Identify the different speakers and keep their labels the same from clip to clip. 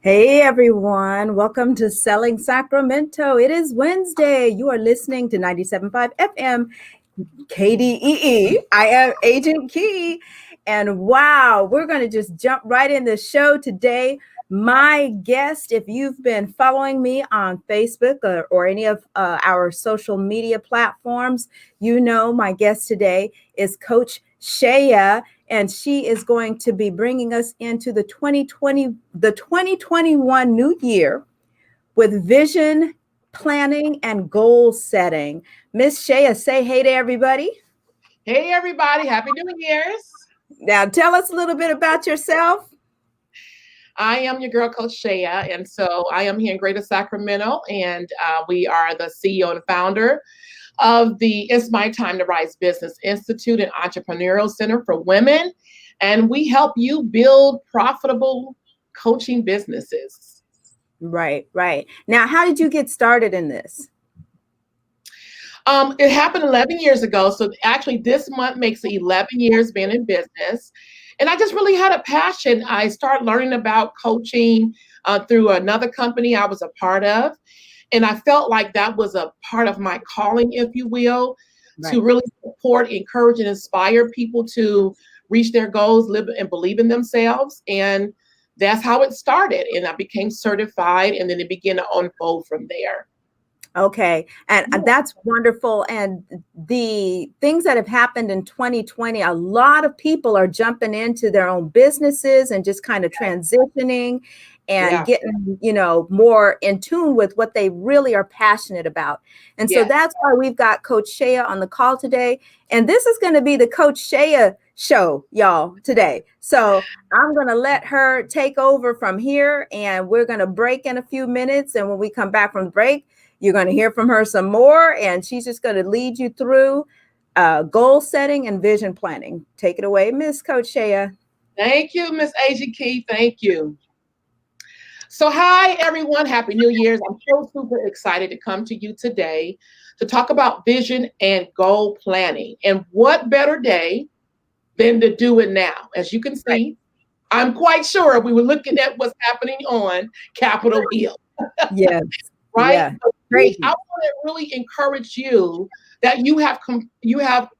Speaker 1: Hey everyone, welcome to Selling Sacramento. It is Wednesday. You are listening to 97.5 FM KDEE. I am Agent Key. And wow, we're going to just jump right in the show today. My guest, if you've been following me on Facebook or any of our social media platforms, you know my guest today is Coach Sheya, and she is going to be bringing us into the 2021 new year with vision planning and goal setting. Miss Sheya, say hey to everybody.
Speaker 2: Hey, everybody. Happy New Year's.
Speaker 1: Now, tell us a little bit about yourself.
Speaker 2: I am your girl, Coach Sheya. And so I am here in Greater Sacramento, and we are the CEO and founder of the It's My Time to Rise Business Institute and Entrepreneurial Center for Women. And we help you build profitable coaching businesses.
Speaker 1: Right. Now, how did you get started in this?
Speaker 2: It happened 11 years ago. So actually, this month makes 11 years being in business. And I just really had a passion. I started learning about coaching through another company I was a part of. And I felt like that was a part of my calling, if you will, to really support, encourage, and inspire people to reach their goals, live and believe in themselves. And that's how it started. And I became certified, and then it began to unfold from there.
Speaker 1: Okay. And that's wonderful. And the things that have happened in 2020, a lot of people are jumping into their own businesses and just kind of transitioning and getting, more in tune with what they really are passionate about. And so that's why we've got Coach Sheya on the call today. And this is going to be the Coach Sheya show, y'all, today. So I'm going to let her take over from here, and we're going to break in a few minutes. And when we come back from the break, you're going to hear from her some more, and she's just going to lead you through goal setting and vision planning. Take it away, Miss Coach Sheya.
Speaker 2: Thank you, Miss Asia Key. Thank you. So hi, everyone. Happy New Year's. I'm so super excited to come to you today to talk about vision and goal planning. And what better day than to do it now? As you can see, I'm quite sure we were looking at what's happening on Capitol Hill.
Speaker 1: Yes.
Speaker 2: Right?
Speaker 1: Yeah.
Speaker 2: I want to really encourage you that you have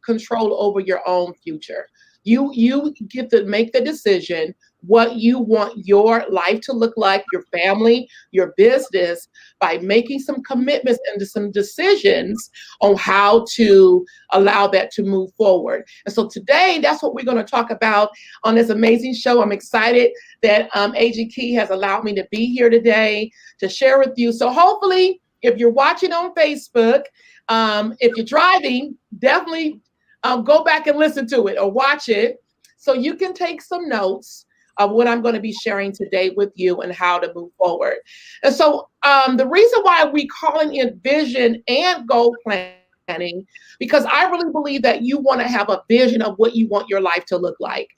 Speaker 2: control over your own future. You get to make the decision what you want your life to look like, your family, your business, by making some commitments and some decisions on how to allow that to move forward. And so today, that's what we're going to talk about on this amazing show. I'm excited that Agent Key has allowed me to be here today to share with you. So hopefully, if you're watching on Facebook, if you're driving, definitely go back and listen to it or watch it so you can take some notes of what I'm going to be sharing today with you and how to move forward. And so the reason why we're calling it vision and goal planning, because I really believe that you want to have a vision of what you want your life to look like.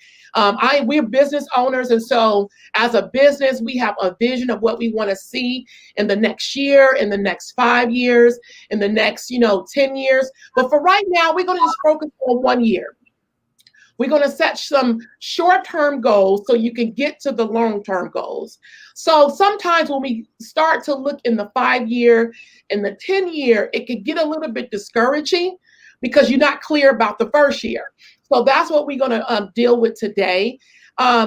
Speaker 2: We're business owners, and so as a business, we have a vision of what we want to see in the next year, in the next 5 years, in the next 10 years. But for right now, we're going to just focus on 1 year. We're going to set some short-term goals so you can get to the long-term goals. So sometimes when we start to look in the 5-year and the 10-year, it can get a little bit discouraging because you're not clear about the first year. So that's what we're going to deal with today.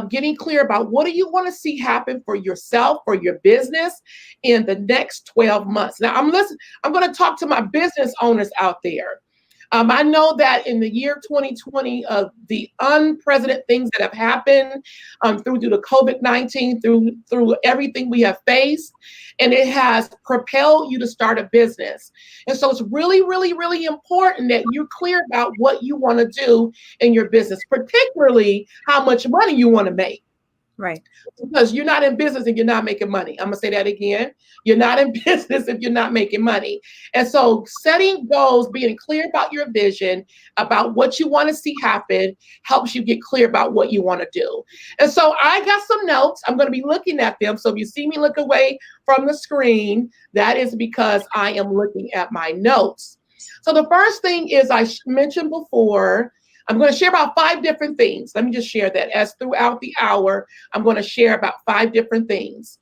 Speaker 2: Getting clear about what do you want to see happen for yourself, for your business in the next 12 months. Now, I'm going to talk to my business owners out there. I know that in the year 2020, the unprecedented things that have happened through the COVID-19, through everything we have faced, and it has propelled you to start a business. And so it's really, really, really important that you're clear about what you want to do in your business, particularly how much money you want to make.
Speaker 1: Right.
Speaker 2: Because you're not in business and you're not making money. I'm going to say that again. You're not in business if you're not making money. And so setting goals, being clear about your vision, about what you want to see happen, helps you get clear about what you want to do. And so I got some notes. I'm going to be looking at them. So if you see me look away from the screen, that is because I am looking at my notes. So the first thing is I mentioned before, I'm going to share about 5 different things. Let me just share that as throughout the hour, I'm going to share about 5 different things.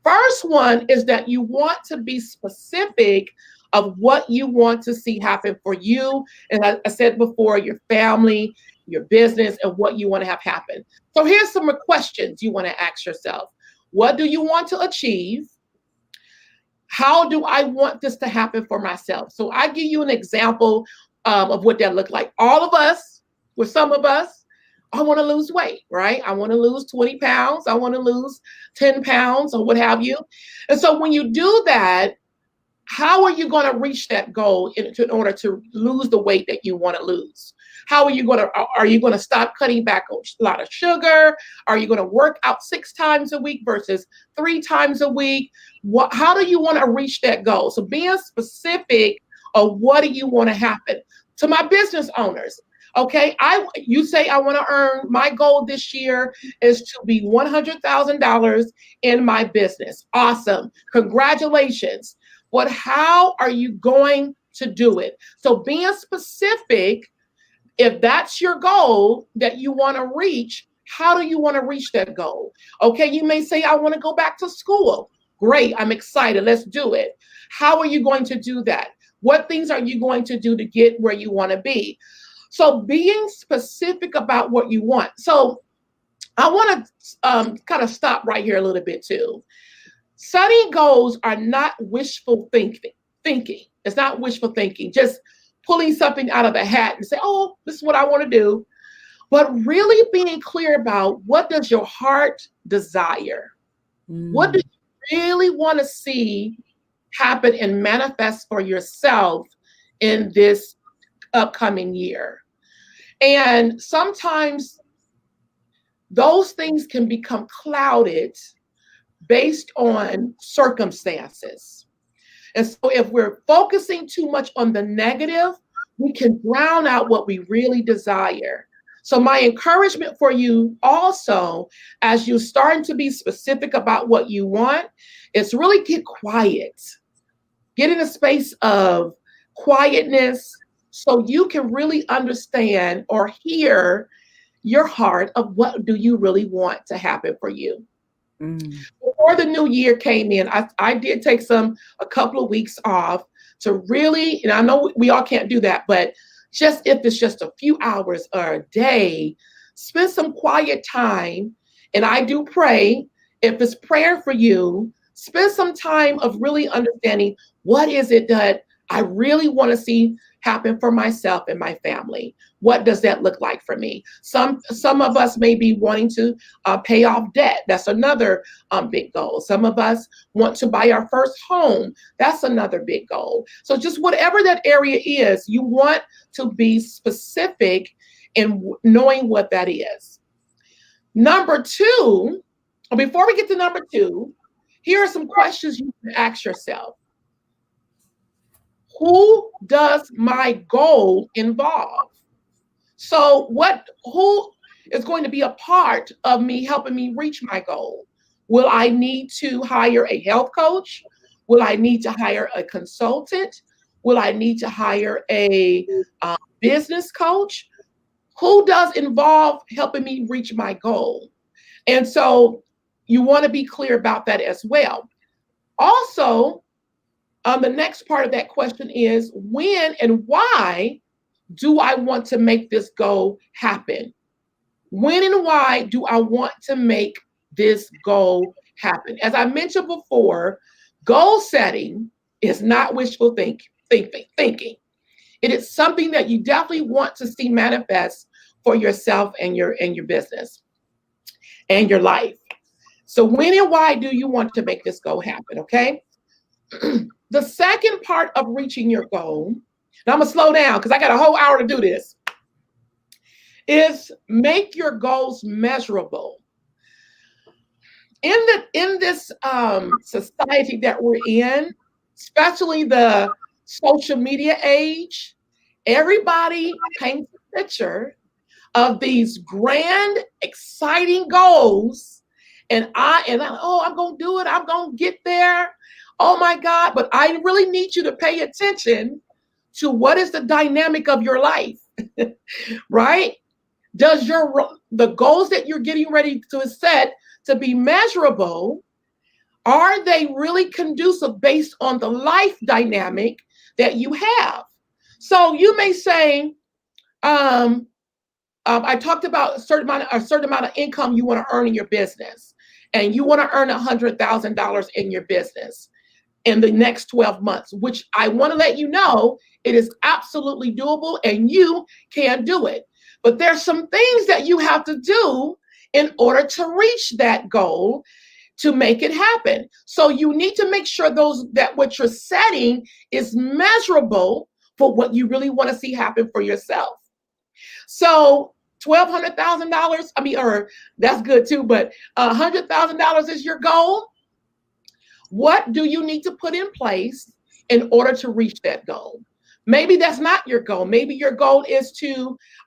Speaker 2: First one is that you want to be specific of what you want to see happen for you. And I said before, your family, your business, and what you want to have happen. So here's some questions you want to ask yourself. What do you want to achieve? How do I want this to happen for myself? So I give you an example of what that looked like. All of us, with some of us, I want to lose weight, right? I want to lose 20 pounds. I want to lose 10 pounds or what have you. And so when you do that, how are you going to reach that goal in order to lose the weight that you want to lose? How are you going to stop cutting back a lot of sugar? Are you going to work out 6 times a week versus 3 times a week? How do you want to reach that goal? So being specific of what do you want to happen. To my business owners, okay, you say I want to earn, my goal this year is to be $100,000 in my business. Awesome. Congratulations. But how are you going to do it? So being specific, if that's your goal that you want to reach, how do you want to reach that goal? Okay, you may say, I want to go back to school. Great, I'm excited. Let's do it. How are you going to do that? What things are you going to do to get where you want to be? So being specific about what you want. So I want to kind of stop right here a little bit too. Setting goals are not wishful thinking. It's not wishful thinking, just pulling something out of a hat and say, oh, this is what I want to do. But really being clear about, what does your heart desire? What do you really want to see happen and manifest for yourself in this upcoming year? And sometimes those things can become clouded based on circumstances. And so if we're focusing too much on the negative, we can drown out what we really desire. So my encouragement for you also, as you're starting to be specific about what you want, is really get quiet. Get in a space of quietness so you can really understand or hear your heart of what do you really want to happen for you. Before the new year came in, I did take a couple of weeks off to really, and I know we all can't do that, but just if it's just a few hours or a day, spend some quiet time. And I do pray. If it's prayer for you, spend some time of really understanding, what is it that I really want to see happen for myself and my family? What does that look like for me? Some of us may be wanting to pay off debt. That's another big goal. Some of us want to buy our first home. That's another big goal. So just whatever that area is, you want to be specific in knowing what that is. Number 2, before we get to number 2, here are some questions you can ask yourself. Who does my goal involve? So who is going to be a part of me helping me reach my goal? Will I need to hire a health coach? Will I need to hire a consultant? Will I need to hire a business coach? Who does involve helping me reach my goal? And so you want to be clear about that as well. Also, the next part of that question is, when and why do I want to make this goal happen? When and why do I want to make this goal happen? As I mentioned before, goal setting is not wishful thinking. It is something that you definitely want to see manifest for yourself and your business and your life. So when and why do you want to make this goal happen, okay? The second part of reaching your goal, and I'm going to slow down because I got a whole hour to do this, is make your goals measurable. In this society that we're in, especially the social media age, everybody paints a picture of these grand, exciting goals, and I'm going to do it. I'm going to get there. Oh my God, but I really need you to pay attention to what is the dynamic of your life. right? Does the goals that you're getting ready to set to be measurable, are they really conducive based on the life dynamic that you have? So you may say, I talked about a certain amount of income you want to earn in your business, and you want to earn $100,000 in your business in the next 12 months, which I want to let you know it is absolutely doable and you can do it. But there's some things that you have to do in order to reach that goal to make it happen. So you need to make sure that what you're setting is measurable for what you really want to see happen for yourself. So $1,200,000, or that's good too, but $100,000 is your goal. What do you need to put in place in order to reach that goal? Maybe that's not your goal. Maybe your goal is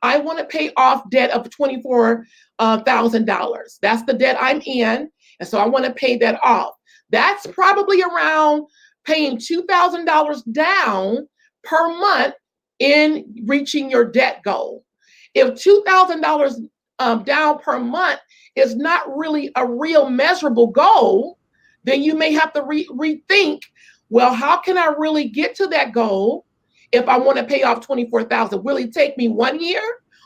Speaker 2: I want to pay off debt of $24,000. That's the debt I'm in. And so I want to pay that off. That's probably around paying $2,000 down per month in reaching your debt goal. If $2,000 down per month is not really a real measurable goal, then you may have to rethink, well, how can I really get to that goal if I want to pay off $24,000? Will it take me 1 year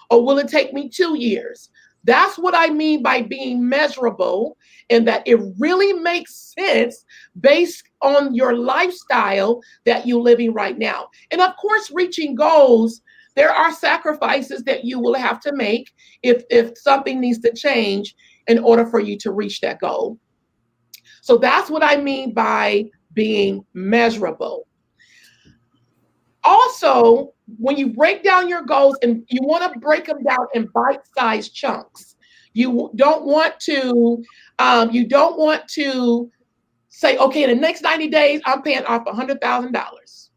Speaker 2: or will it take me 2 years? That's what I mean by being measurable, and that it really makes sense based on your lifestyle that you're living right now. And of course, reaching goals, there are sacrifices that you will have to make if something needs to change in order for you to reach that goal. So that's what I mean by being measurable. Also, when you break down your goals, and you want to break them down in bite-sized chunks, you don't want to say, okay, in the next 90 days, I'm paying off $100,000.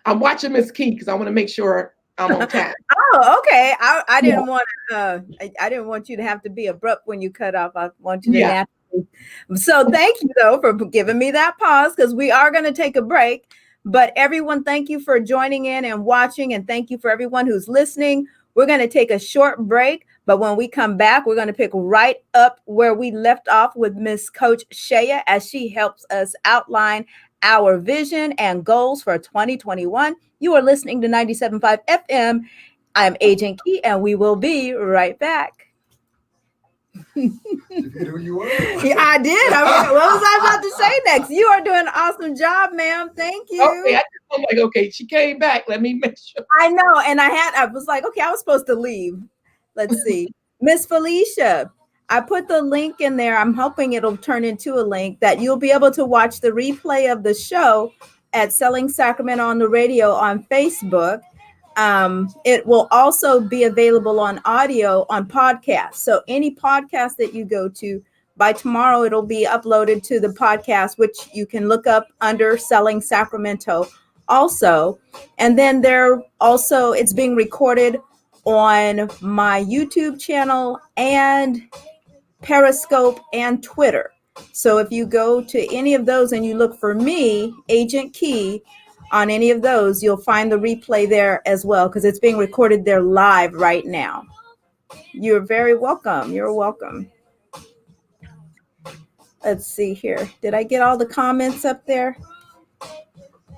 Speaker 2: I'm watching Miss Key because I want to make sure I'm on time.
Speaker 1: Oh, okay. I didn't want I didn't want you to have to be abrupt when you cut off. I want you to naturally. So thank you though for giving me that pause, because we are going to take a break. But everyone, thank you for joining in and watching, and thank you for everyone who's listening. We're going to take a short break, but when we come back, we're going to pick right up where we left off with Miss Coach Sheya as she helps us outline our vision and goals for 2021. You are listening to 97.5 FM. I'm Agent Key, and we will be right back.
Speaker 3: You did who you were.
Speaker 1: Yeah, I did. What was I about to say next? You are doing an awesome job, ma'am. Thank you.
Speaker 2: Okay, I'm like, okay, she came back. Let me make sure.
Speaker 1: I know, and I was like, okay, I was supposed to leave. Let's see. Miss Felicia, I put the link in there. I'm hoping it'll turn into a link that you'll be able to watch the replay of the show at Selling Sacramento on the Radio on Facebook. It will also be available on audio on podcast. So any podcast that you go to, by tomorrow, it'll be uploaded to the podcast, which you can look up under Selling Sacramento also. And then it's being recorded on my YouTube channel and Periscope and Twitter. So if you go to any of those and you look for me, Agent Key, on any of those, you'll find the replay there as well, because it's being recorded there live right now. You're very welcome. You're welcome. Let's see here. Did I get all the comments up there?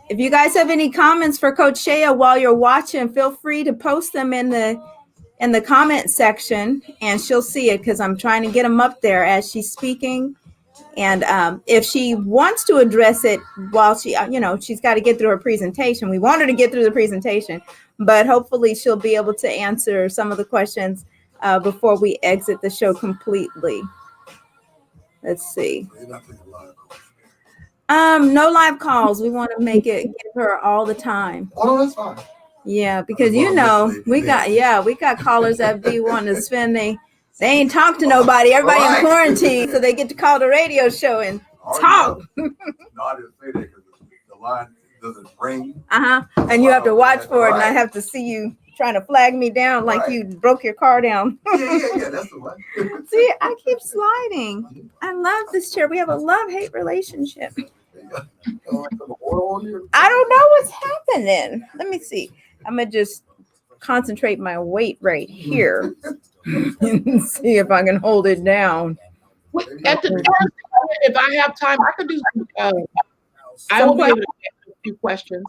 Speaker 1: If you guys have any comments for Coach Sheya while you're watching, feel free to post them in the comment section, and she'll see it, because I'm trying to get them up there as she's speaking. And if she wants to address it while she's got to get through her presentation. We want her to get through the presentation, but hopefully she'll be able to answer some of the questions before we exit the show completely. Let's see. No live calls. We want to make it give her all the time.
Speaker 3: Oh, that's fine.
Speaker 1: Yeah, because we got callers that be wanting to spend they ain't talk to nobody. Everybody in quarantine, so they get to call the radio show and talk.
Speaker 3: No, I didn't say that because the line doesn't ring.
Speaker 1: And you have to watch for it, and I have to see you trying to flag me down like you broke your car down.
Speaker 3: Yeah, that's the one.
Speaker 1: See, I keep sliding. I love this chair. We have a love-hate relationship. I don't know what's happening. Let me see. I'm gonna just concentrate my weight right here and see if I can hold it down.
Speaker 2: At the end, if I have time, I could do some, I
Speaker 1: Some
Speaker 2: will be able
Speaker 1: questions.
Speaker 2: to answer a few questions.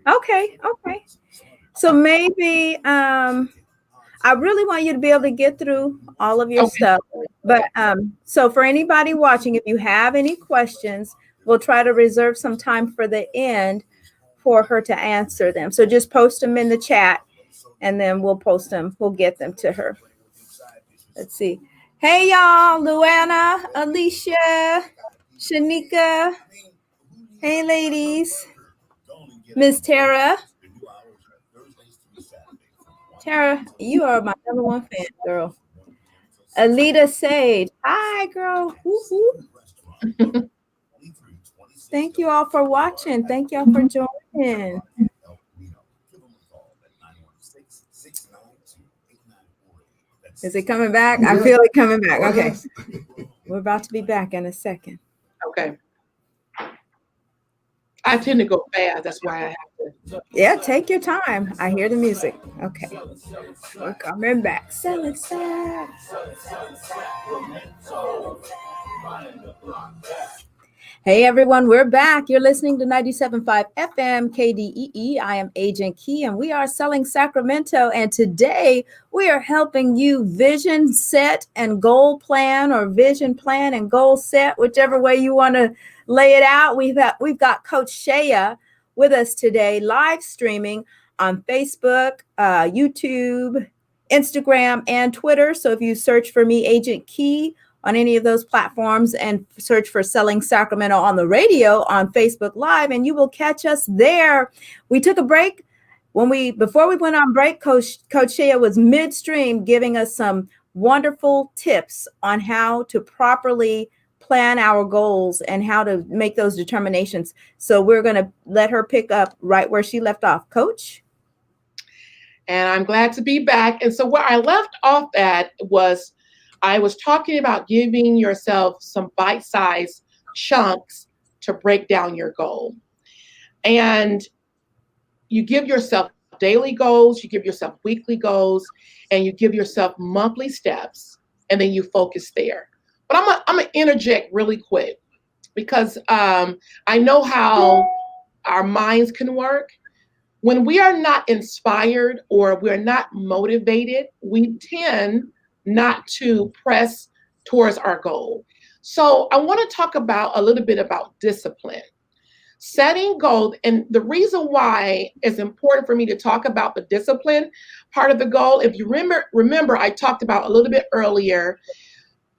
Speaker 1: Okay. So maybe I really want you to be able to get through all of your
Speaker 2: Okay.
Speaker 1: stuff. But so for anybody watching, if you have any questions, we'll try to reserve some time for the end for her to answer them. So just post them in the chat and then we'll post them. We'll get them to her. Let's see. Hey, y'all. Luana, Alicia, Shanika. Hey, ladies. Miss Tara. Tara, you are my number one fan, girl. Alita Sage. Hi, girl. Woo-hoo. Thank you all for watching. Thank y'all for joining. Is it coming back? I feel it coming back. Okay. We're about to be back in a second.
Speaker 2: Okay. I tend to go fast. That's why I have to.
Speaker 1: Yeah, take your time. I hear the music. Okay. We're coming back. Selling sex. Hey everyone, we're back. You're listening to 97.5 FM KDEE. I am Agent Key and we are Selling Sacramento. And today we are helping you vision set and goal plan, or vision plan and goal set, whichever way you want to lay it out. We've got Coach Sheya with us today, live streaming on Facebook, YouTube, Instagram, and Twitter. So if you search for me, Agent Key, on any of those platforms and search for Selling Sacramento on the radio on Facebook Live, and you will catch us there. We took a break. Before we went on break, Coach Sheya was midstream giving us some wonderful tips on how to properly plan our goals and how to make those determinations. So we're going to let her pick up right where she left off. Coach?
Speaker 2: And I'm glad to be back. And so where I left off at was, I was talking about giving yourself some bite-sized chunks to break down your goal. And you give yourself daily goals, you give yourself weekly goals, and you give yourself monthly steps, and then you focus there. But I'm gonna interject really quick because I know how our minds can work. When we are not inspired or we're not motivated, we tend not to press towards our goal. So I want to talk about a little bit about discipline. Setting goals, and the reason why it's important for me to talk about the discipline part of the goal, if you remember I talked about a little bit earlier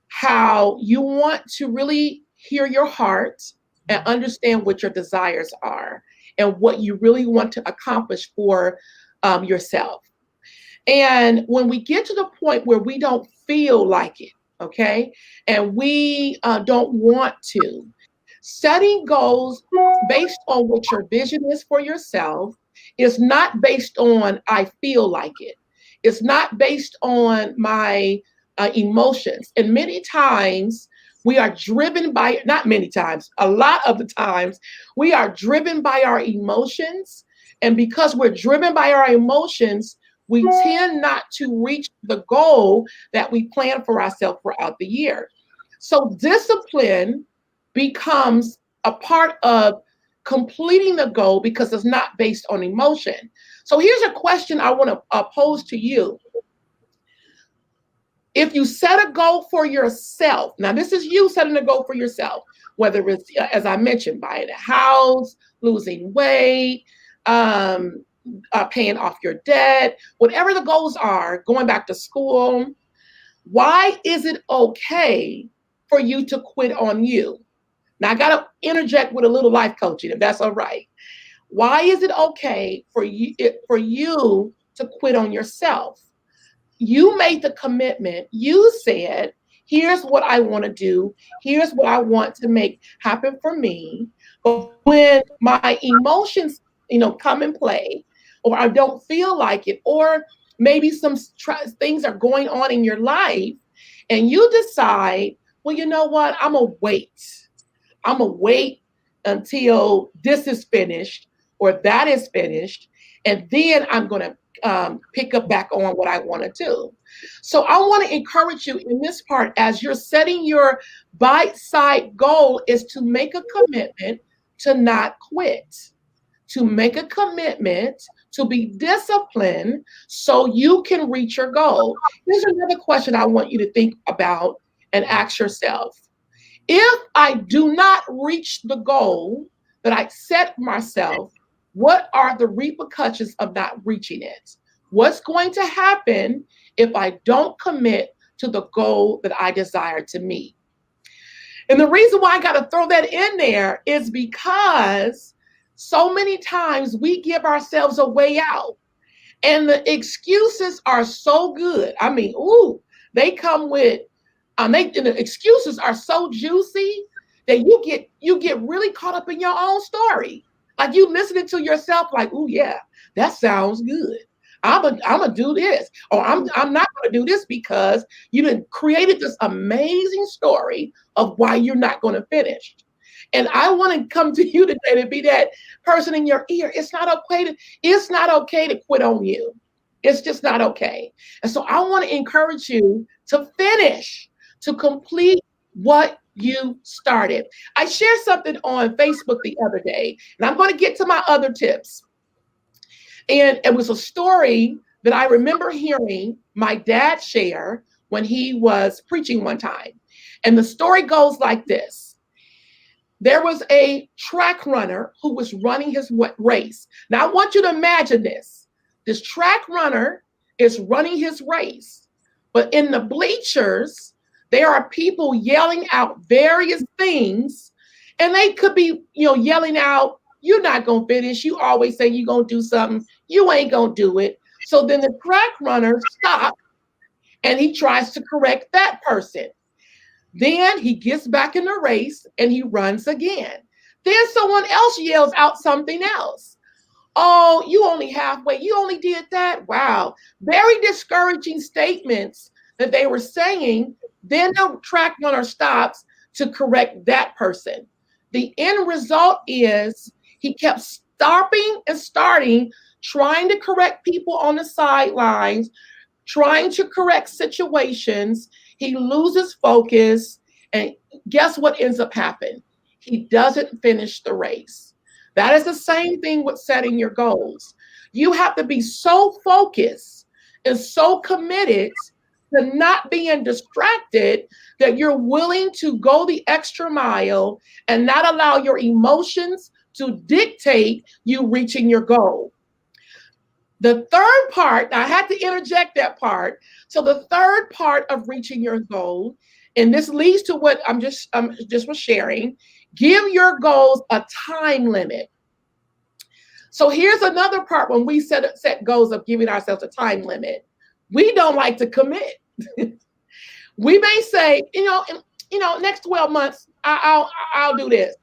Speaker 2: how you want to really hear your heart and understand what your desires are and what you really want to accomplish for yourself. And when we get to the point where we don't feel like it, okay, and we don't want to, setting goals based on what your vision is for yourself is not based on I feel like it. It's not based on my emotions. And many times we are driven by, not many times, a lot of the times, we are driven by our emotions. And because we're driven by our emotions, we tend not to reach the goal that we plan for ourselves throughout the year. So discipline becomes a part of completing the goal because it's not based on emotion. So here's a question I want to pose to you. If you set a goal for yourself, now this is you setting a goal for yourself, whether it's, as I mentioned, buying a house, losing weight, paying off your debt, whatever the goals are, going back to school, why is it okay for you to quit on you? Now, I got to interject with a little life coaching, if that's all right. Why is it okay for you to quit on yourself? You made the commitment. You said, here's what I want to do. Here's what I want to make happen for me. But when my emotions, come in play, or I don't feel like it, or maybe some things are going on in your life, and you decide, well, you know what? I'm going to wait until this is finished or that is finished. and then I'm going to pick up back on what I want to do. So I want to encourage you in this part, as you're setting your bite-sized goal, is to make a commitment to not quit, to make a commitment to be disciplined so you can reach your goal. Here's another question I want you to think about and ask yourself. If I do not reach the goal that I set myself, what are the repercussions of not reaching it? What's going to happen if I don't commit to the goal that I desire to meet? And the reason why I got to throw that in there is because so many times we give ourselves a way out, and the excuses are so good. I mean, they come with, and the excuses are so juicy that you get really caught up in your own story. Like you listening to yourself, like, oh yeah, that sounds good. I'm gonna do this, or I'm not gonna do this, because you done created this amazing story of why you're not gonna finish. And I want to come to you today to be that person in your ear. It's not okay to quit on you. It's just not okay. And so I want to encourage you to finish, to complete what you started. I shared something on Facebook the other day, and I'm going to get to my other tips. And it was a story that I remember hearing my dad share when he was preaching one time. And the story goes like this. There was a track runner who was running his race. Now, I want you to imagine this. This track runner is running his race, but in the bleachers, there are people yelling out various things, and they could be, yelling out, "You're not going to finish. You always say you're going to do something. You ain't going to do it." So then the track runner stops, and he tries to correct that person. Then he gets back in the race and he runs again. Then someone else yells out something else. "Oh, you only halfway. You only did that? Wow." Very discouraging statements that they were saying. Then the track runner stops to correct that person. The end result is he kept stopping and starting, trying to correct people on the sidelines, trying to correct situations. He loses focus, and guess what ends up happening? He doesn't finish the race. That is the same thing with setting your goals. You have to be so focused and so committed to not being distracted that you're willing to go the extra mile and not allow your emotions to dictate you reaching your goal. The third part, I had to interject that part. So the third part of reaching your goal, and this leads to what I'm just was sharing, give your goals a time limit. So here's another part when we set goals of giving ourselves a time limit. We don't like to commit. We may say, next 12 months, I'll do this.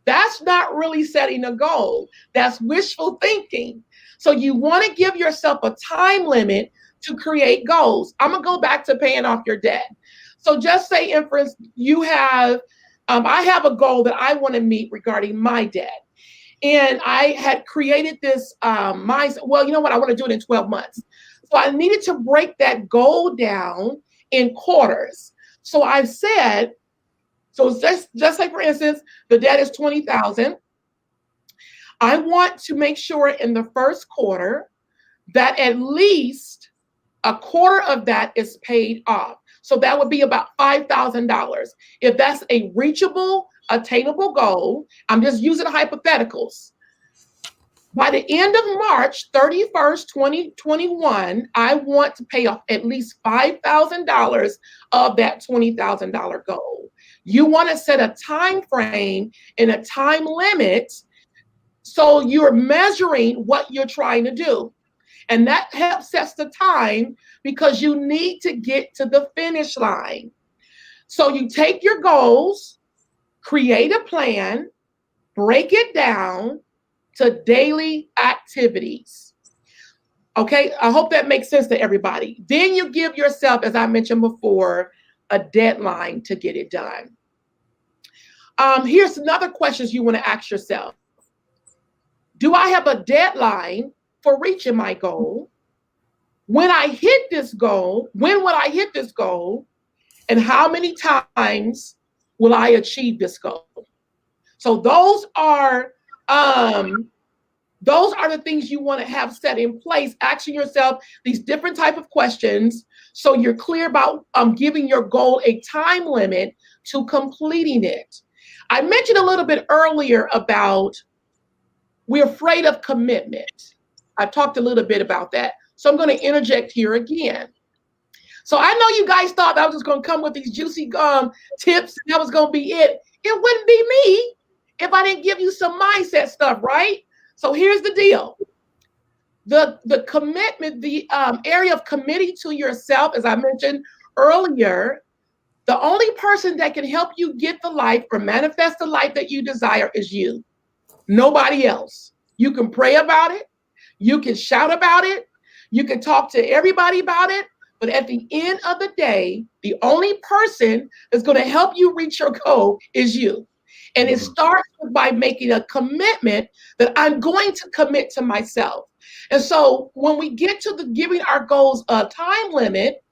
Speaker 2: That's not really setting a goal. That's wishful thinking. So you want to give yourself a time limit to create goals. I'm going to go back to paying off your debt. So just say, for instance, you have, I have a goal that I want to meet regarding my debt. And I had created this mindset. Well, you know what? I want to do it in 12 months. So I needed to break that goal down in quarters. So I said, so just like, for instance, the debt is $20,000. I want to make sure in the first quarter that at least a quarter of that is paid off. So that would be about $5,000. If that's a reachable, attainable goal, I'm just using hypotheticals. By the end of March 31st, 2021, I want to pay off at least $5,000 of that $20,000 goal. You want to set a time frame and a time limit so you're measuring what you're trying to do. And that helps set the time because you need to get to the finish line. So you take your goals, create a plan, break it down to daily activities. Okay, I hope that makes sense to everybody. Then you give yourself, as I mentioned before, a deadline to get it done. Here's another question you want to ask yourself. Do I have a deadline for reaching my goal? When I hit this goal, when will I hit this goal? And how many times will I achieve this goal? So those are the things you want to have set in place, asking yourself these different type of questions so you're clear about giving your goal a time limit to completing it. I mentioned a little bit earlier about we're afraid of commitment. I talked a little bit about that. So I'm going to interject here again. So I know you guys thought I was just going to come with these juicy tips and that was going to be it. It wouldn't be me if I didn't give you some mindset stuff, right? So here's the deal. The commitment, the area of committing to yourself, as I mentioned earlier, the only person that can help you get the life or manifest the life that you desire is you. Nobody else. You can pray about it. You can shout about it. You can talk to everybody about it. But at the end of the day, the only person that's going to help you reach your goal is you. And it starts by making a commitment that I'm going to commit to myself. And so when we get to the giving our goals a time limit,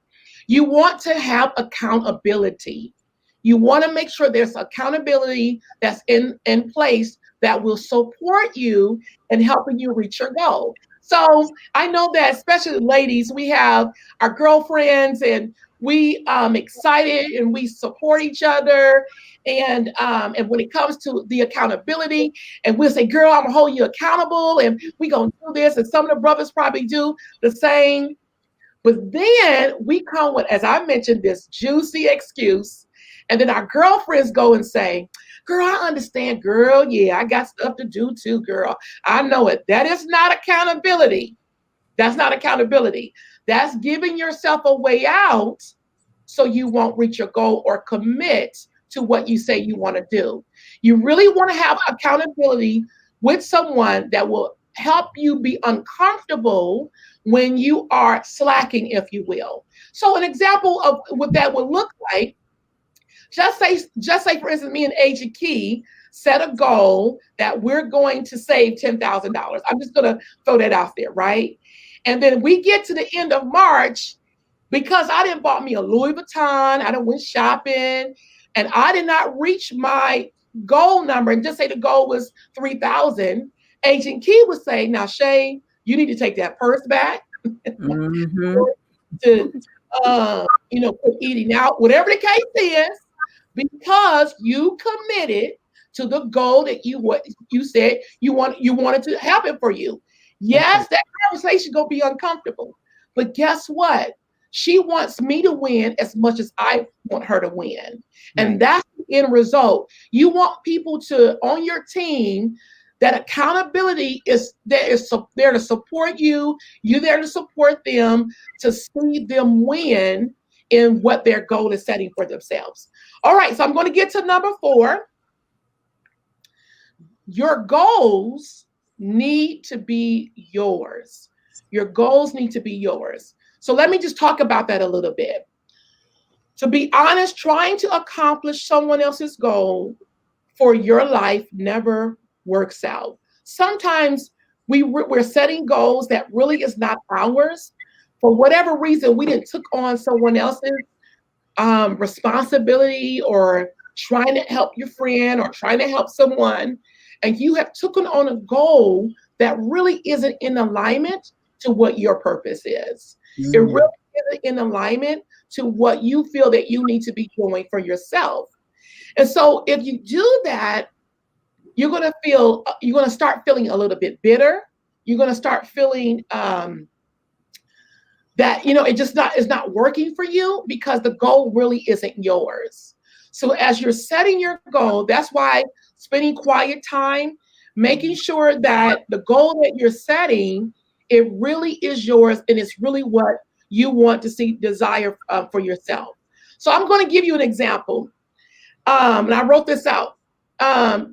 Speaker 2: you want to have accountability. You want to make sure there's accountability that's in place that will support you in helping you reach your goal. So I know that especially ladies, we have our girlfriends and we excited and we support each other. And when it comes to the accountability, and we'll say, girl, I'm gonna hold you accountable and we gonna do this. And some of the brothers probably do the same. But then we come with, as I mentioned, this juicy excuse. And then our girlfriends go and say, girl, I understand, girl. Yeah, I got stuff to do too, girl. I know it. That is not accountability. That's not accountability. That's giving yourself a way out so you won't reach your goal or commit to what you say you want to do. You really want to have accountability with someone that will help you be uncomfortable when you are slacking, if you will. So an example of what that would look like, just say, for instance, me and Agent Key set a goal that we're going to save $10,000. I'm just going to throw that out there, right? And then we get to the end of March, because I didn't bought me a Louis Vuitton, I done went shopping, and I did not reach my goal number, and just say the goal was 3,000. Agent Key would say, now, Shay, you need to take that purse back.
Speaker 1: Mm-hmm.
Speaker 2: to quit eating out, whatever the case is, because you committed to the goal that you said you wanted to happen for you. Yes, that conversation gonna be uncomfortable, but guess what? She wants me to win as much as I want her to win, and that's the end result. You want people on your team. That accountability is there to support you. You're there to support them, to see them win in what their goal is setting for themselves. All right, so I'm going to get to number 4. Your goals need to be yours. Your goals need to be yours. So let me just talk about that a little bit. To be honest, trying to accomplish someone else's goal for your life never works out. Sometimes we're setting goals that really is not ours. For whatever reason, we didn't took on someone else's responsibility, or trying to help your friend or trying to help someone, and you have taken on a goal that really isn't in alignment to what your purpose is. Mm-hmm. It really isn't in alignment to what you feel that you need to be doing for yourself. And so if you do that, you're going to start feeling a little bit bitter. You're going to start feeling that, it's not working for you because the goal really isn't yours. So as you're setting your goal, that's why spending quiet time, making sure that the goal that you're setting, it really is yours and it's really what you want to desire for yourself. So I'm going to give you an example. And I wrote this out.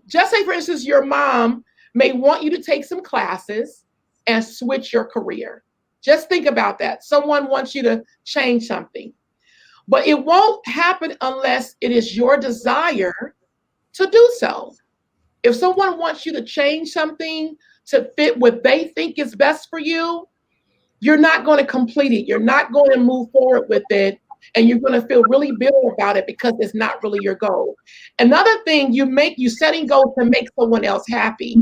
Speaker 2: Just say, for instance, your mom may want you to take some classes and switch your career. Just think about that. Someone wants you to change something, but it won't happen unless it is your desire to do so. If someone wants you to change something, to fit what they think is best for you, you're not going to complete it. You're not going to move forward with it. And you're going to feel really bitter about it because it's not really your goal. Another thing, you setting goals to make someone else happy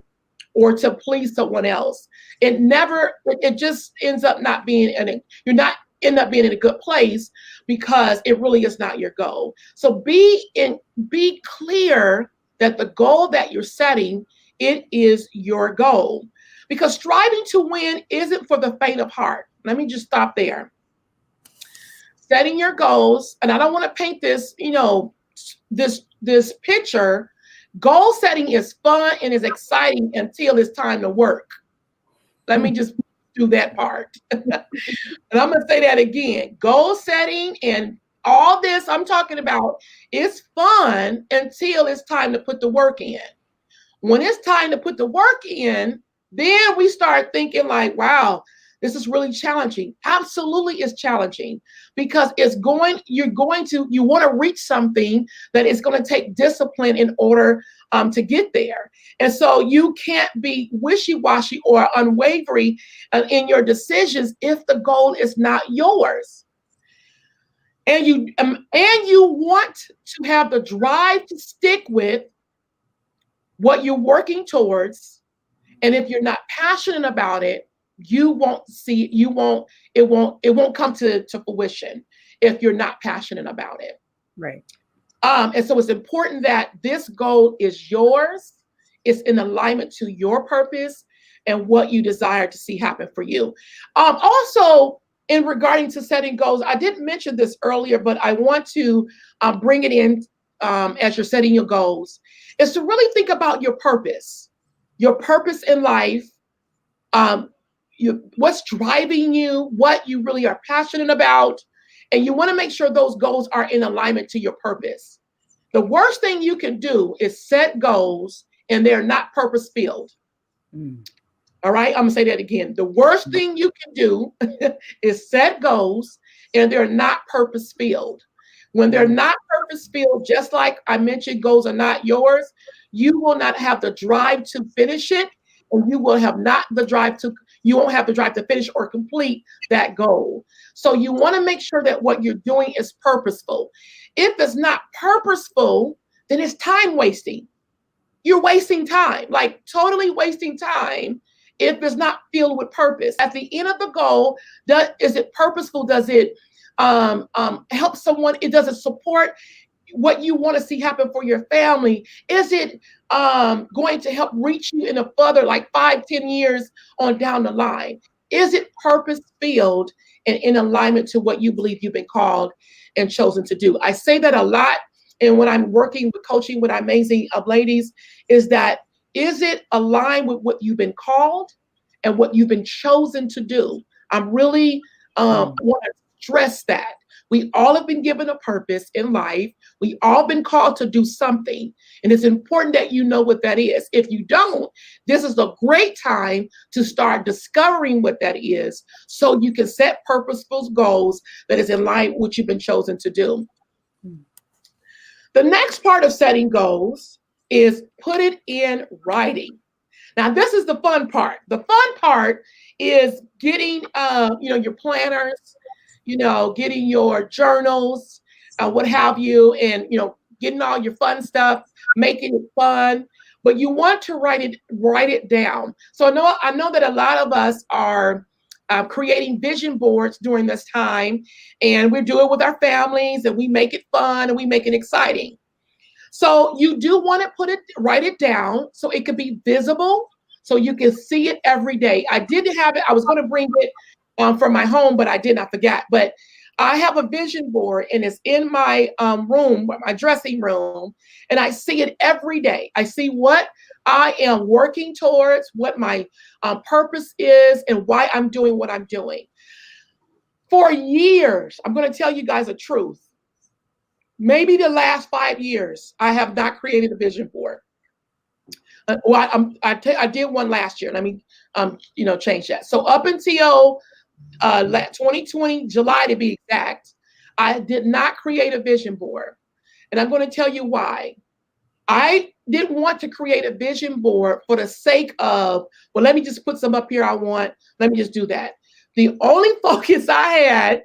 Speaker 2: or to please someone else. It just ends up not being, you're not end up being in a good place because it really is not your goal. So be clear that the goal that you're setting, it is your goal. Because striving to win isn't for the faint of heart. Let me just stop there. Setting your goals, and I don't want to paint this, this picture. Goal setting is fun and is exciting until it's time to work. Let me just do that part. And I'm going to say that again. Goal setting and all this I'm talking about is fun until it's time to put the work in. When it's time to put the work in, then we start thinking like, wow, this is really challenging. Absolutely is challenging because you want to reach something that is going to take discipline in order to get there. And so you can't be wishy-washy or unwavering in your decisions if the goal is not yours. And you want to have the drive to stick with what you're working towards. And if you're not passionate about it, it won't come to fruition if you're not passionate about it.
Speaker 1: Right.
Speaker 2: And so it's important that this goal is yours. It's in alignment to your purpose and what you desire to see happen for you. Also, in regarding to setting goals, I didn't mention this earlier, but I want to bring it in as you're setting your goals, is to really think about your purpose in life, what's driving you, what you really are passionate about, and you want to make sure those goals are in alignment to your purpose. The worst thing you can do is set goals and they're not purpose-filled. All right, I'm gonna say that again. The worst thing you can do is set goals and they're not purpose-filled. When they're not purpose-filled, just like I mentioned, goals are not yours, you will not have the drive to finish it, and you won't have the drive to finish or complete that goal. So you want to make sure that what you're doing is purposeful. If it's not purposeful, then it's time wasting. You're wasting time, like totally wasting time if it's not filled with purpose. At the end of the goal, is it purposeful? Does it help someone? Does it support what you want to see happen for your family? Is it going to help reach you in a further like 5-10 years on down the line? Is it purpose-filled and in alignment to what you believe you've been called and chosen to do? I say that a lot, and when I'm working with coaching with amazing ladies, is it aligned with what you've been called and what you've been chosen to do? I'm really want to stress that. We all have been given a purpose in life. We all been called to do something. And it's important that you know what that is. If you don't, this is a great time to start discovering what that is so you can set purposeful goals that is in line with what you've been chosen to do. The next part of setting goals is put it in writing. Now, this is the fun part. The fun part is getting, your planners, getting your journals, what have you, and, getting all your fun stuff, making it fun, but you want to write it down. So I know that a lot of us are creating vision boards during this time, and we do it with our families, and we make it fun and we make it exciting. So you do want to write it down so it could be visible, so you can see it every day. I didn't have it. I was going to bring it from my home, but I did not forget. But I have a vision board, and it's in my room, my dressing room, and I see it every day. I see what I am working towards, what my purpose is, and why I'm doing what I'm doing. For years, I'm going to tell you guys the truth. Maybe the last 5 years, I have not created a vision board. I did one last year. Let me, change that. So up until 2020, July to be exact, I did not create a vision board. And I'm going to tell you why. I didn't want to create a vision board for the sake of, well, let me just put some up here let me just do that. The only focus I had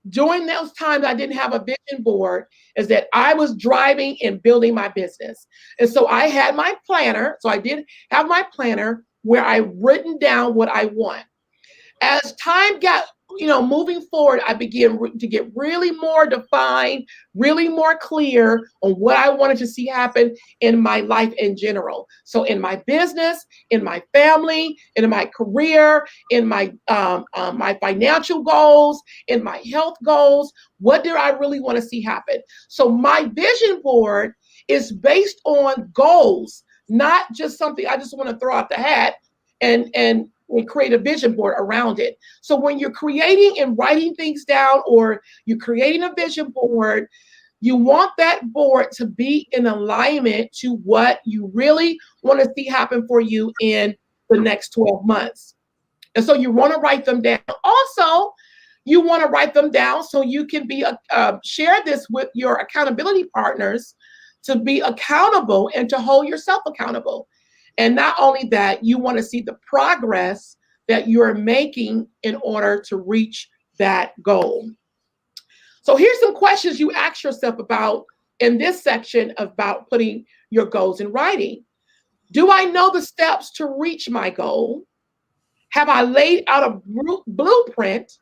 Speaker 2: during those times I didn't have a vision board is that I was driving and building my business. And so I had my planner. So I did have my planner where I written down what I want. As time got, moving forward, I began to get really more defined, really more clear on what I wanted to see happen in my life in general. So in my business, in my family, in my career, in my my financial goals, in my health goals, what do I really want to see happen? So my vision board is based on goals, not just something I just want to throw out the hat and create a vision board around it. So when you're creating and writing things down, or you're creating a vision board, you want that board to be in alignment to what you really want to see happen for you in the next 12 months. And so you want to write them down. Also, you want to write them down so you can share this with your accountability partners to be accountable and to hold yourself accountable. And not only that, you want to see the progress that you're making in order to reach that goal. So here's some questions you ask yourself about in this section about putting your goals in writing. Do I know the steps to reach my goal? Have I laid out a blueprint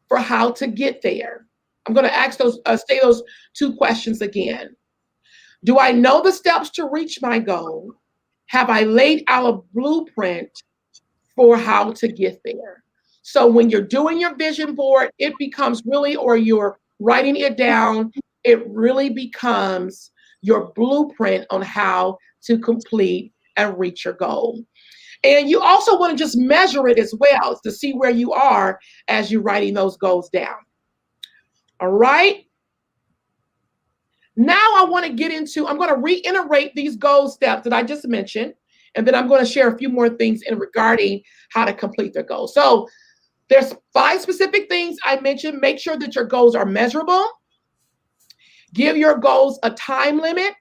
Speaker 2: for how to get there? I'm going to say those two questions again. Do I know the steps to reach my goal? Have I laid out a blueprint for how to get there? So when you're doing your vision board, it becomes really, or you're writing it down, it really becomes your blueprint on how to complete and reach your goal. And you also want to just measure it as well to see where you are as you're writing those goals down. All right. Now I'm going to reiterate these goal steps that I just mentioned, and then I'm going to share a few more things regarding how to complete their goals. So there's 5 specific things I mentioned. Make sure that your goals are measurable. Give your goals a time limit.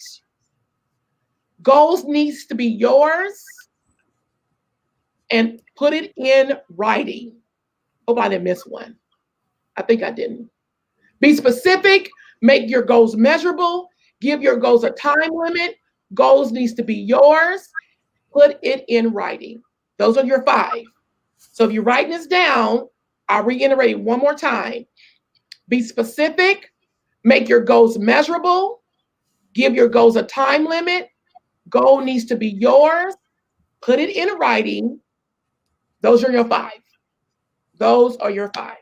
Speaker 2: Goals needs to be yours. And put it in writing. Hope I didn't miss one. I think I didn't. Be specific. Make your goals measurable. Give your goals a time limit. Goals needs to be yours. Put it in writing. Those are your 5. So if you're writing this down, I'll reiterate it one more time. Be specific. Make your goals measurable. Give your goals a time limit. Goal needs to be yours. Put it in writing. Those are your 5. Those are your 5.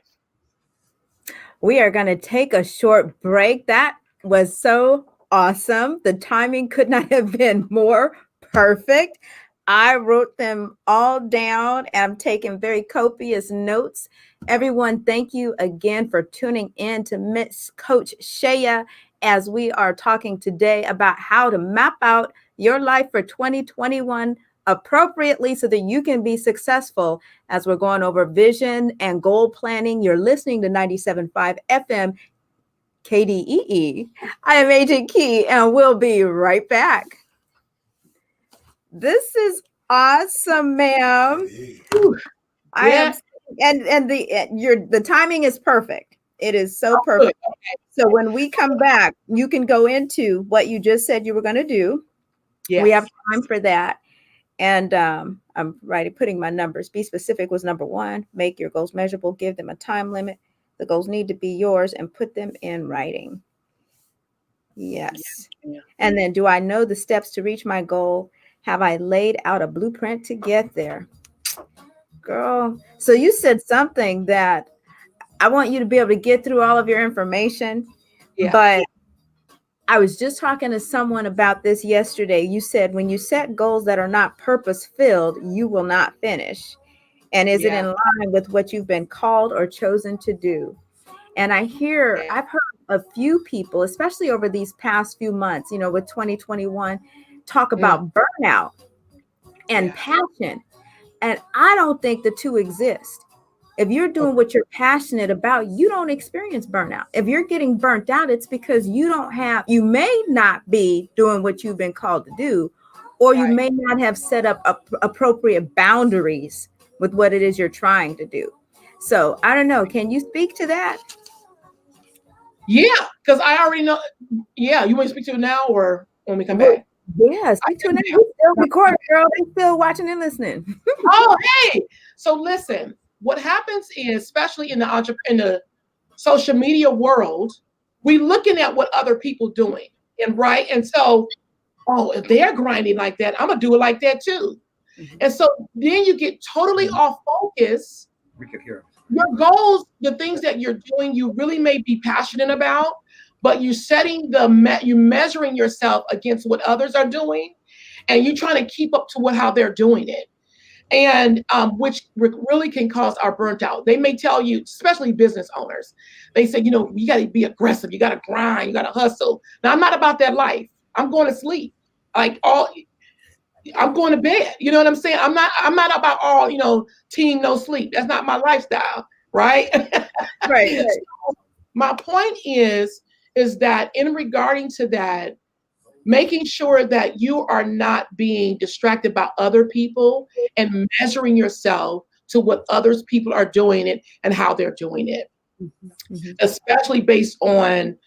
Speaker 1: We are going to take a short break. That was so awesome. The timing could not have been more perfect. I wrote them all down. I'm taking very copious notes. Everyone, thank you again for tuning in to Miss Coach Sheya as we are talking today about how to map out your life for 2021 appropriately so that you can be successful as we're going over vision and goal planning. You're listening to 97.5 FM KDEE. I am Agent Key, and we'll be right back. This is awesome, ma'am. I am, and the timing is perfect. It is so perfect. So when we come back, you can go into what you just said you were going to do. Yes. We have time for that. And I'm putting my numbers. Be specific was number 1. Make your goals measurable. Give them a time limit. The goals need to be yours, and put them in writing. Yes. Yeah. And then, do I know the steps to reach my goal? Have I laid out a blueprint to get there? Girl, so you said something that I want you to be able to get through all of your information. Yeah. But I was just talking to someone about this yesterday. You said when you set goals that are not purpose-filled, you will not finish. And is it in line with what you've been called or chosen to do? And I've heard a few people, especially over these past few months, with 2021, talk about burnout and passion. And I don't think the two exist. If you're doing what you're passionate about, you don't experience burnout. If you're getting burnt out, it's because you may not be doing what you've been called to do, or you
Speaker 2: Right.
Speaker 1: may not have set up appropriate boundaries with what it is you're trying to do. So I don't know. Can you speak to that?
Speaker 2: Yeah, because I already know. Yeah, you want to speak to it now or when we come
Speaker 1: Well,
Speaker 2: back?
Speaker 1: yeah, speak to it now. We still recording, girl. They still watching and listening.
Speaker 2: Oh, hey. So listen, what happens is, especially in the social media world, we looking at what other people doing, and right, and so, oh, if they're grinding like that, I'm gonna do it like that too. And so then you get totally off focus.
Speaker 3: We could hear him.
Speaker 2: Your goals, the things that you're doing, you really may be passionate about, but you measuring yourself against what others are doing, and you trying to keep up to how they're doing it, and which really can cause our burnt out. They may tell you, especially business owners, they say, you got to be aggressive, you got to grind, you got to hustle. Now, I'm not about that life. I'm going to sleep. I'm going to bed. You know what I'm saying? I'm not about all, team no sleep. That's not my lifestyle, right?
Speaker 1: Right.
Speaker 2: My point is that in regarding to that, making sure that you are not being distracted by other people and measuring yourself to what others people are doing it and how they're doing it, especially based on,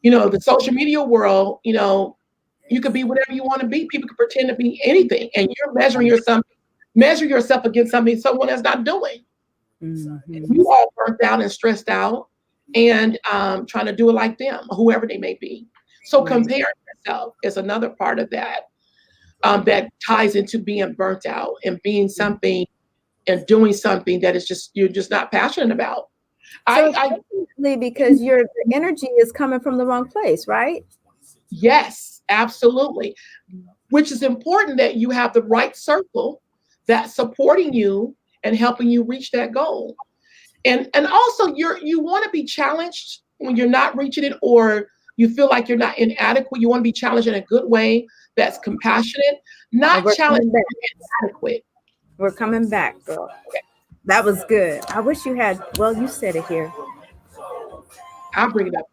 Speaker 2: the social media world. You could be whatever you want to be. People could pretend to be anything, and you're measure yourself against something someone is not doing. You all burnt out and stressed out and trying to do it like them, whoever they may be. So comparing yourself is another part of that, that ties into being burnt out and being something and doing something that is you're just not passionate about.
Speaker 1: So because the energy is coming from the wrong place, right?
Speaker 2: Yes, absolutely. Which is important that you have the right circle that's supporting you and helping you reach that goal. And also you want to be challenged when you're not reaching it, or you feel like you're not inadequate. You want to be challenged in a good way that's compassionate, not challenged inadequate.
Speaker 1: We're coming back, girl. That was good. I wish you had, well, you said it here.
Speaker 2: I'll bring it up.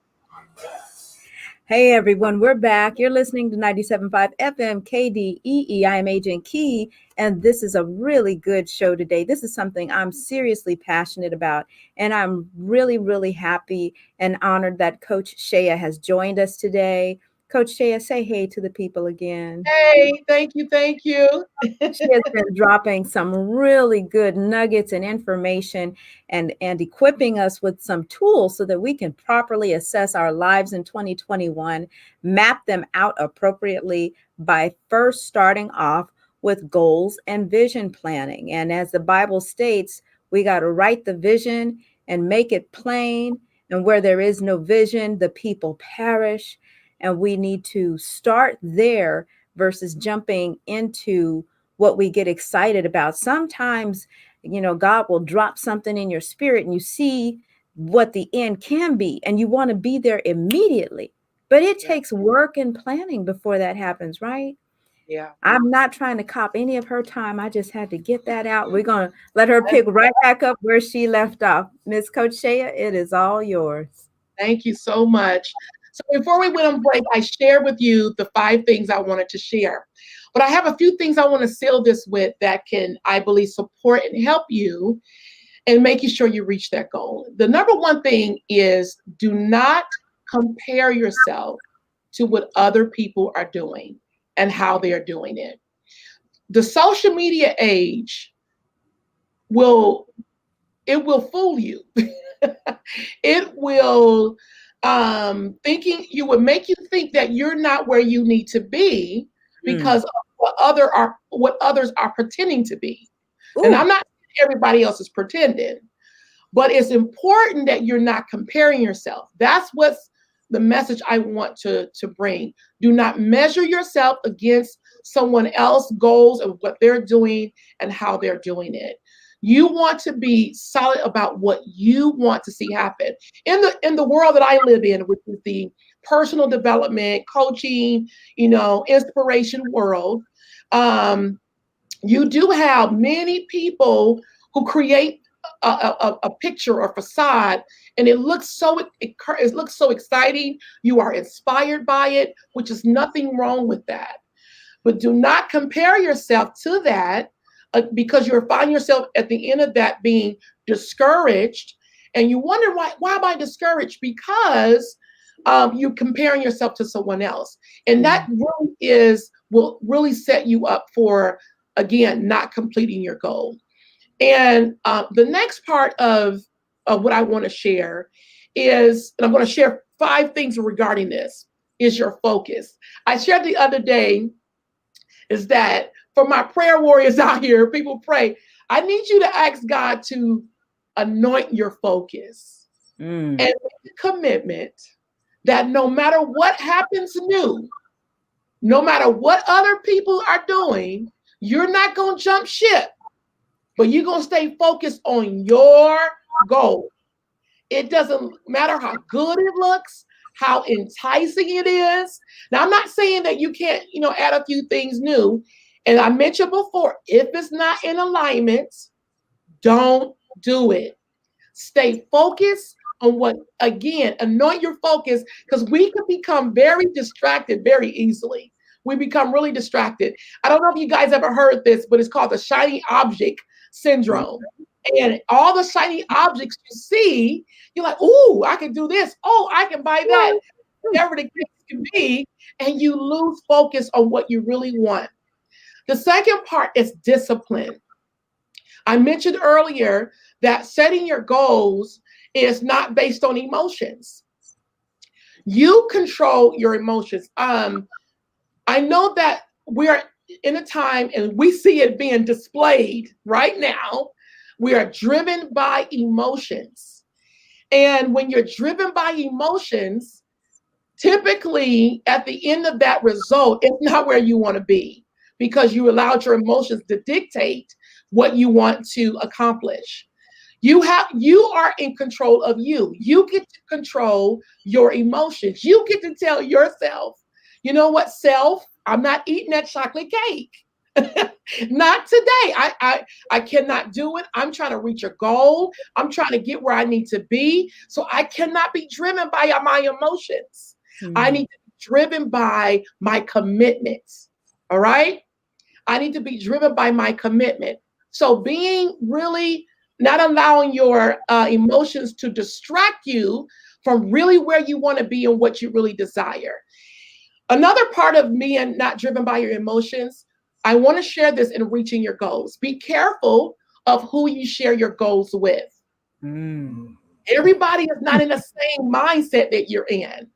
Speaker 1: Hey everyone, we're back. You're listening to 97.5 FM KDEE. I am Agent Key, and this is a really good show today. This is something I'm seriously passionate about, and I'm really, really happy and honored that Coach Sheya has joined us today. Coach Sheya, say hey to the people again.
Speaker 2: Hey, thank you, thank you.
Speaker 1: She has been dropping some really good nuggets and information and equipping us with some tools so that we can properly assess our lives in 2021, map them out appropriately by first starting off with goals and vision planning. And as the Bible states, we got to write the vision and make it plain. And where there is no vision, the people perish. And we need to start there versus jumping into what we get excited about. Sometimes, God will drop something in your spirit and you see what the end can be, and you want to be there immediately. But it takes work and planning before that happens, right?
Speaker 2: Yeah.
Speaker 1: I'm not trying to cop any of her time. I just had to get that out. We're going to let her pick right back up where she left off. Miss Coach Sheya, it is all yours.
Speaker 2: Thank you so much. So before we went on break, I shared with you the 5 things I wanted to share. But I have a few things I want to seal this with that can, I believe, support and help you in making sure you reach that goal. The number one thing is, do not compare yourself to what other people are doing and how they are doing it. The social media age will fool you. It will make you think that you're not where you need to be because of what others are pretending to be. Ooh. And I'm not saying everybody else is pretending, but it's important that you're not comparing yourself. That's what's the message I want to bring. Do not measure yourself against someone else's goals and what they're doing and how they're doing it. You want to be solid about what you want to see happen in the world that I live in, which is the personal development, coaching, inspiration world. You do have many people who create a picture or facade, and it looks so exciting. You are inspired by it, which is nothing wrong with that. But do not compare yourself to that, because you'll find yourself at the end of that being discouraged, and you wonder why am I discouraged? Because you're comparing yourself to someone else, and that will really set you up for, again, not completing your goal. And the next part of what I want to share is, and I'm going to share 5 things regarding this, is your focus. I shared the other day is that for my prayer warriors out here, people pray, I need you to ask God to anoint your focus and make a commitment that no matter what happens new, no matter what other people are doing, you're not going to jump ship, but you're going to stay focused on your goal. It doesn't matter how good it looks, how enticing it is. Now, I'm not saying that you can't, add a few things new. And I mentioned before, if it's not in alignment, don't do it. Stay focused on what, again, anoint your focus, because we can become very distracted very easily. We become really distracted. I don't know if you guys ever heard this, but it's called the shiny object syndrome. And all the shiny objects you see, you're like, ooh, I can do this. Oh, I can buy that. Whatever the case can be. And you lose focus on what you really want. The second part is discipline. I mentioned earlier that setting your goals is not based on emotions. You control your emotions. I know that we're in a time, and we see it being displayed right now. We are driven by emotions. And when you're driven by emotions, typically at the end of that result, it's not where you want to be, because you allowed your emotions to dictate what you want to accomplish. You are in control of you. You get to control your emotions. You get to tell yourself, you know what, self, I'm not eating that chocolate cake. Not today. I cannot do it. I'm trying to reach a goal. I'm trying to get where I need to be. So I cannot be driven by my emotions. I need to be driven by my commitments. All right? I need to be driven by my commitment. So being really not allowing your emotions to distract you from really where you want to be and what you really desire. Another part of being not driven by your emotions, I want to share this in reaching your goals. Be careful of who you share your goals with. Everybody is not in the same mindset that you're in.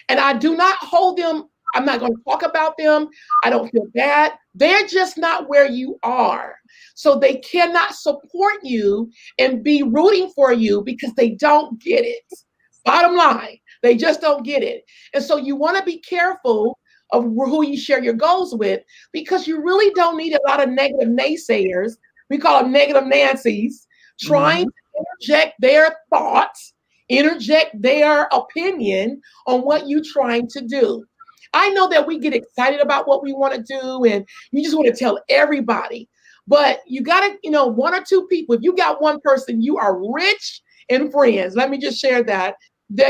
Speaker 2: And I do not hold them. I'm not going to talk about them. I don't feel bad. They're just not where you are. So they cannot support you and be rooting for you because they don't get it. Bottom line, they just don't get it. And so you want to be careful of who you share your goals with, because you really don't need a lot of negative naysayers. We call them negative Nancys, trying to interject their thoughts, interject their opinion on what you're trying to do. I know that we get excited about what we want to do, and you just want to tell everybody. But you got to, 1 or 2 people. If you got one person, you are rich in friends. Let me just share that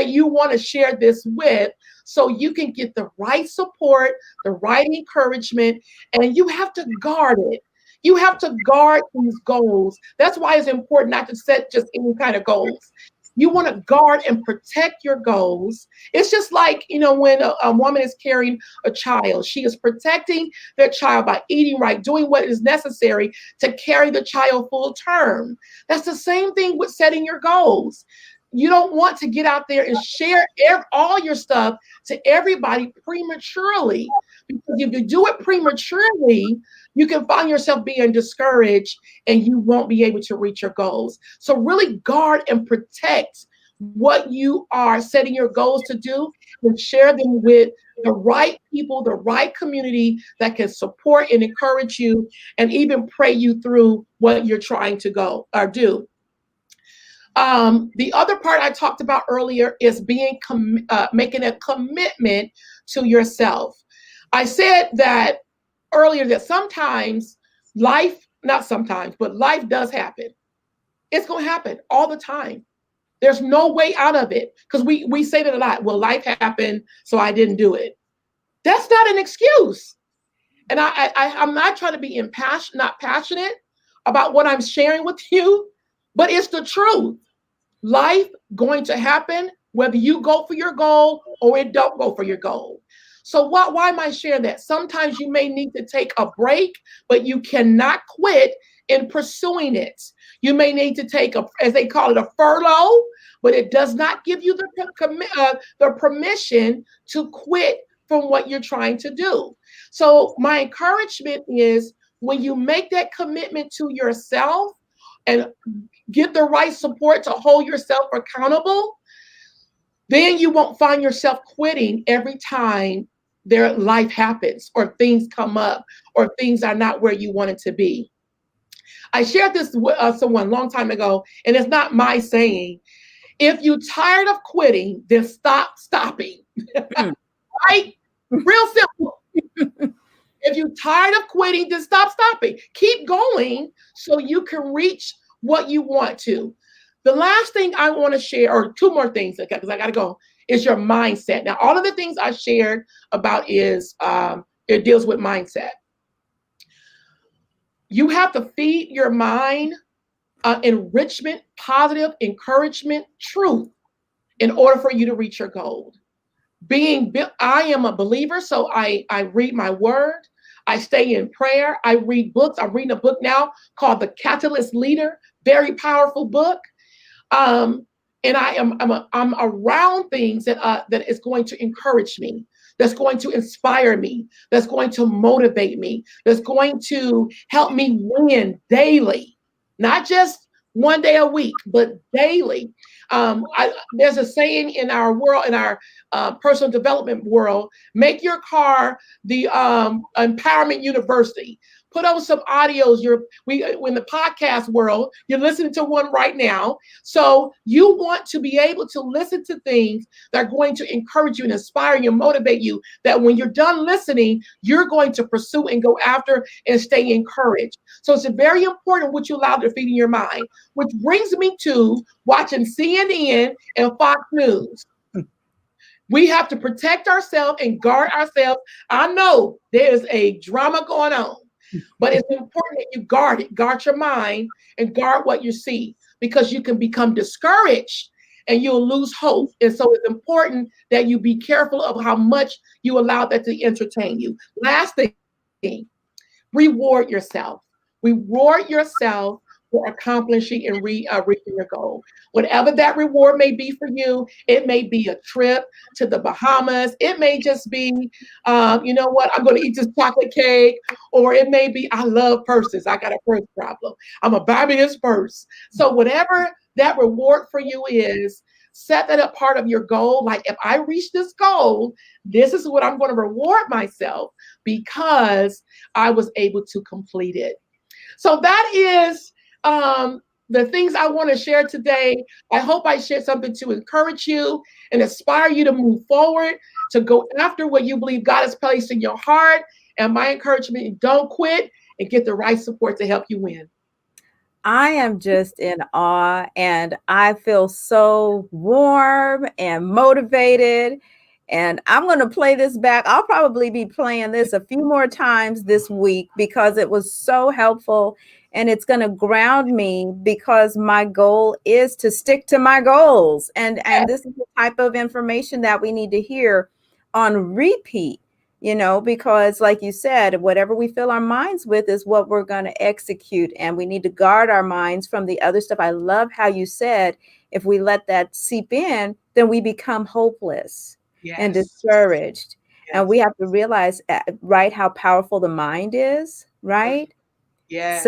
Speaker 2: you want to share this with, so you can get the right support, the right encouragement, and you have to guard it. You have to guard these goals. That's why it's important not to set just any kind of goals. You want to guard and protect your goals. It's just like, when a woman is carrying a child, she is protecting their child by eating right, doing what is necessary to carry the child full term. That's the same thing with setting your goals. You don't want to get out there and share all your stuff to everybody prematurely, because if you do it prematurely, you can find yourself being discouraged and you won't be able to reach your goals. So really guard and protect what you are setting your goals to do, and share them with the right people, the right community that can support and encourage you and even pray you through what you're trying to go or do. The other part I talked about earlier is making a commitment to yourself. I said that earlier that life does happen. It's going to happen all the time. There's no way out of it, because we say that a lot. Well, life happened, so I didn't do it. That's not an excuse. And I'm not trying to be not passionate about what I'm sharing with you, but it's the truth. Life going to happen whether you go for your goal or it don't go for your goal. So why am I sharing that? Sometimes you may need to take a break, but you cannot quit in pursuing it. You may need to take as they call it, a furlough, but it does not give you the permission to quit from what you're trying to do. So my encouragement is, when you make that commitment to yourself and get the right support to hold yourself accountable, then you won't find yourself quitting every time their life happens or things come up or things are not where you want it to be. I shared this with someone a long time ago, and it's not my saying. If you're tired of quitting, then stop stopping. Right? Real simple. If you're tired of quitting, then stop stopping. Keep going so you can reach what you want to. The last thing I want to share, or two more things, because I got to go, is your mindset. Now, all of the things I shared about is it deals with mindset. You have to feed your mind enrichment, positive encouragement, truth, in order for you to reach your goal. I am a believer, so I read my word. I stay in prayer. I read books. I'm reading a book now called The Catalyst Leader, very powerful book. And I'm around things that is going to encourage me, that's going to inspire me, that's going to motivate me, that's going to help me win daily, not just one day a week, but daily. There's a saying in our world, in our personal development world: make your car the empowerment university. Put on some audios. In the podcast world, you're listening to one right now. So you want to be able to listen to things that are going to encourage you and inspire you and motivate you, that when you're done listening, you're going to pursue and go after and stay encouraged. So it's very important what you allow to feed in your mind, which brings me to watching CNN and Fox News. We have to protect ourselves and guard ourselves. I know there's a drama going on, but it's important that you guard it, guard your mind, and guard what you see, because you can become discouraged and you'll lose hope. And so it's important that you be careful of how much you allow that to entertain you. Last thing, reward yourself. Reward yourself for accomplishing and reaching your goal. Whatever that reward may be for you, it may be a trip to the Bahamas. It may just be, you know what, I'm going to eat this chocolate cake. Or it may be, I love purses. I got a purse problem. I'm going to buy me this purse. So whatever that reward for you is, set that up part of your goal. Like, if I reach this goal, this is what I'm going to reward myself, because I was able to complete it. So that is the things I want to share today. I hope I shared something to encourage you and inspire you to move forward, to go after what you believe God has placed in your heart. And my encouragement: don't quit, and get the right support to help you win.
Speaker 1: I am just in awe, and I feel so warm and motivated. And I'm going to play this back. I'll probably be playing this a few more times this week, because it was so helpful, and it's going to ground me, because my goal is to stick to my goals. And this is the type of information that we need to hear on repeat, because like you said, whatever we fill our minds with is what we're going to execute. And we need to guard our minds from the other stuff. I love how you said, if we let that seep in, then we become hopeless. Yes. And discouraged. Yes. And we have to realize, right, how powerful the mind is, right?
Speaker 2: Yes.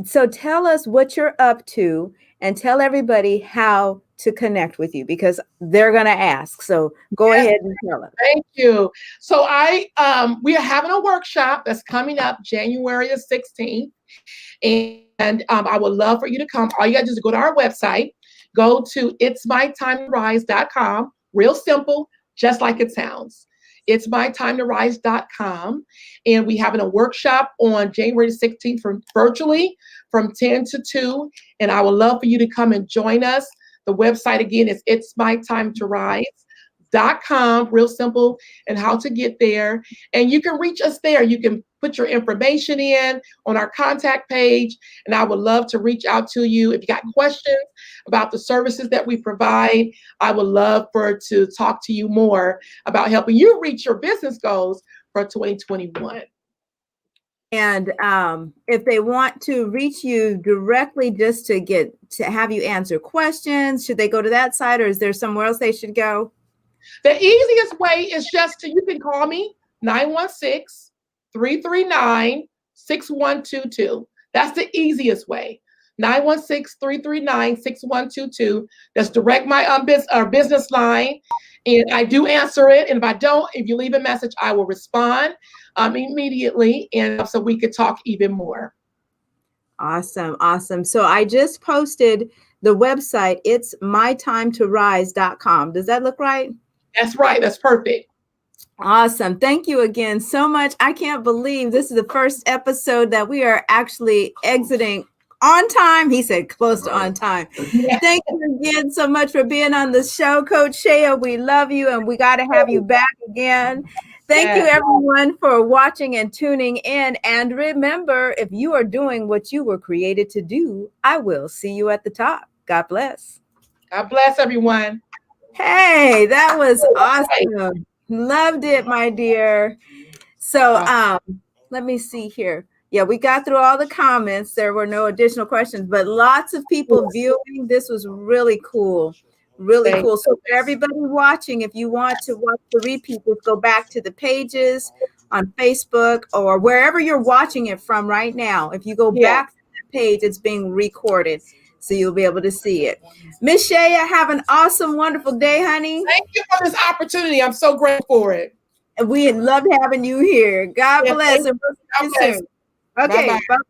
Speaker 1: So tell us what you're up to, and tell everybody how to connect with you, because they're going to ask. So go ahead and tell us.
Speaker 2: Thank you. So we are having a workshop that's coming up January the 16th. And I would love for you to come. All you got to do is go to our website, go to itsmytimerise.com, real simple, just like it sounds. itsmytimetorise.com. And we having a workshop on January 16th virtually from 10 to 2. And I would love for you to come and join us. The website again is itsmytimetorise.com, real simple, and how to get there. And you can reach us there. You can put your information in on our contact page, and I would love to reach out to you. If you got questions about the services that we provide, I would love to talk to you more about helping you reach your business goals for 2021.
Speaker 1: And if they want to reach you directly just to have you answer questions, should they go to that site, or is there somewhere else they should go?
Speaker 2: The easiest way is you can call me 916-339-6122. That's the easiest way. 916-339-6122. That's direct my business line. And I do answer it. And if you leave a message, I will respond immediately. And so we could talk even more.
Speaker 1: Awesome. Awesome. So I just posted the website. It's mytimetorise.com. Does that look right?
Speaker 2: That's right. That's perfect.
Speaker 1: Awesome. Thank you again so much. I can't believe this is the first episode that we are actually exiting on time. He said close to on time. Yes. Thank you again so much for being on the show, Coach Sheya. We love you, and we got to have you back again. Thank you, everyone, for watching and tuning in. And remember, if you are doing what you were created to do, I will see you at the top. God bless.
Speaker 2: God bless everyone.
Speaker 1: Hey, that was awesome. Loved it, my dear. So let me see here. Yeah, we got through all the comments. There were no additional questions, but lots of people viewing. This was really cool. Really cool. So for everybody watching, if you want to watch the repeat, just go back to the pages on Facebook or wherever you're watching it from right now. If you go back to the page, it's being recorded. So you'll be able to see it. Miss Sheya, have an awesome, wonderful day, honey.
Speaker 2: Thank you for this opportunity. I'm so grateful for it.
Speaker 1: And we love having you here. God bless. And we'll see you soon. Okay. Bye.